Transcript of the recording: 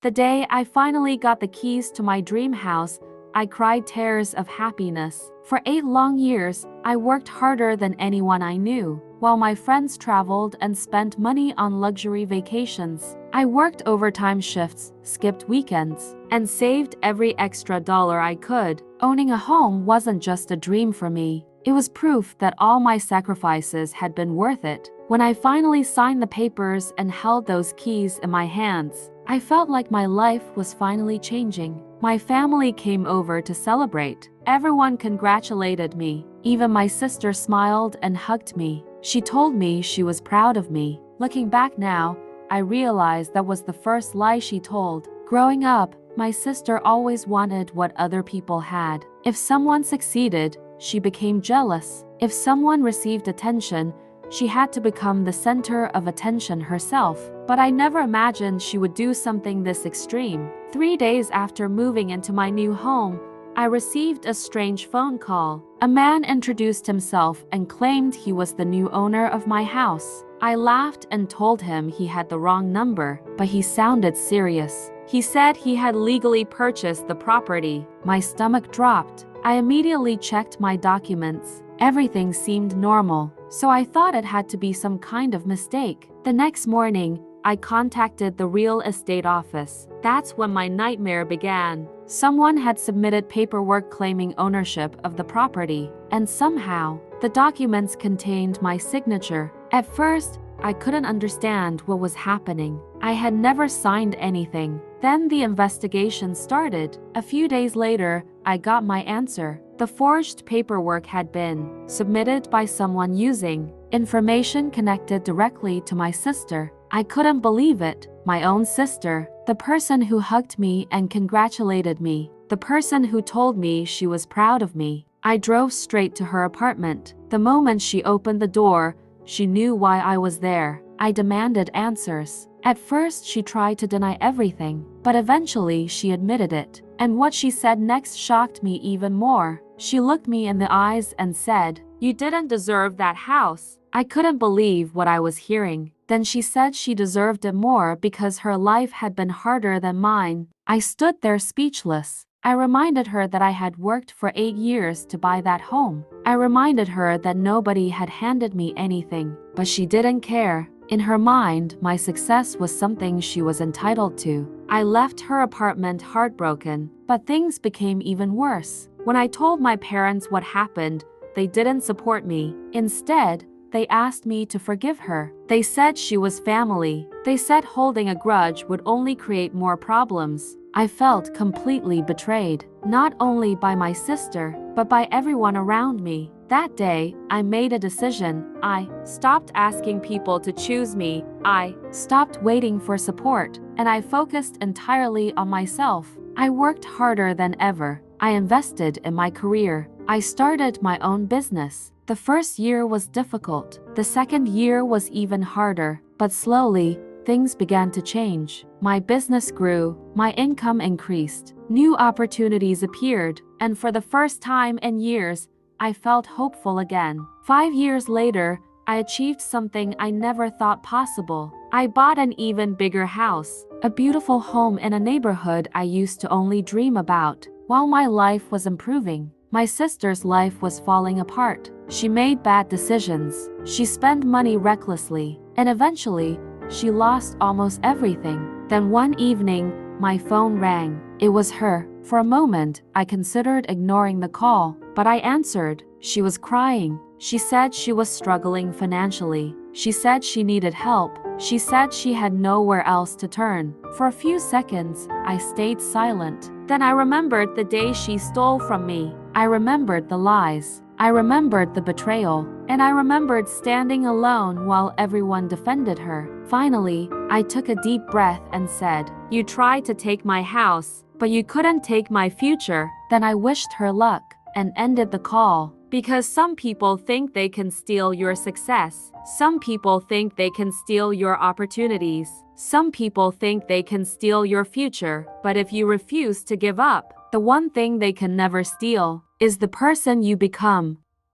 The day I finally got the keys to my dream house, I cried tears of happiness. For 8 long years, I worked harder than anyone I knew. While my friends traveled and spent money on luxury vacations, I worked overtime shifts, skipped weekends, and saved every extra dollar I could. Owning a home wasn't just a dream for me. It was proof that all my sacrifices had been worth it. When I finally signed the papers and held those keys in my hands, I felt like my life was finally changing. My family came over to celebrate. Everyone congratulated me. Even my sister smiled and hugged me. She told me she was proud of me. Looking back now, I realized that was the first lie she told. Growing up, my sister always wanted what other people had. If someone succeeded, she became jealous. If someone received attention, she had to become the center of attention herself. But I never imagined she would do something this extreme. 3 days after moving into my new home, I received a strange phone call. A man introduced himself and claimed he was the new owner of my house. I laughed and told him he had the wrong number, but he sounded serious. He said he had legally purchased the property. My stomach dropped. I immediately checked my documents. Everything seemed normal, so I thought it had to be some kind of mistake. The next morning, I contacted the real estate office. That's when my nightmare began. Someone had submitted paperwork claiming ownership of the property, and somehow, the documents contained my signature. At first, I couldn't understand what was happening. I had never signed anything. Then the investigation started. A few days later, I got my answer. The forged paperwork had been submitted by someone using information connected directly to my sister. I couldn't believe it. My own sister, the person who hugged me and congratulated me, the person who told me she was proud of me. I drove straight to her apartment. The moment she opened the door, she knew why I was there. I demanded answers. At first, she tried to deny everything, but eventually she admitted it. And what she said next shocked me even more. She looked me in the eyes and said, "You didn't deserve that house." I couldn't believe what I was hearing. Then she said she deserved it more because her life had been harder than mine. I stood there speechless. I reminded her that I had worked for 8 years to buy that home. I reminded her that nobody had handed me anything, but she didn't care. In her mind, my success was something she was entitled to. I left her apartment heartbroken, but things became even worse. When I told my parents what happened, they didn't support me. Instead, they asked me to forgive her. They said she was family. They said holding a grudge would only create more problems. I felt completely betrayed, not only by my sister, but by everyone around me. That day, I made a decision. I stopped asking people to choose me. I stopped waiting for support, and I focused entirely on myself. I worked harder than ever. I invested in my career. I started my own business. The first year was difficult. The second year was even harder, but slowly, things began to change. My business grew, my income increased, new opportunities appeared, and for the first time in years, I felt hopeful again. 5 years later, I achieved something I never thought possible. I bought an even bigger house, a beautiful home in a neighborhood I used to only dream about. While my life was improving, my sister's life was falling apart. She made bad decisions, she spent money recklessly, and eventually, she lost almost everything. Then one evening, my phone rang. It was her. For a moment, I considered ignoring the call, but I answered. She was crying. She said she was struggling financially. She said she needed help. She said she had nowhere else to turn. For a few seconds, I stayed silent. Then I remembered the day she stole from me. I remembered the lies. I remembered the betrayal. And I remembered standing alone while everyone defended her. Finally, I took a deep breath and said, "You tried to take my house, but you couldn't take my future." Then I wished her luck and ended the call. Because some people think they can steal your success. Some people think they can steal your opportunities. Some people think they can steal your future. But if you refuse to give up, the one thing they can never steal is the person you become.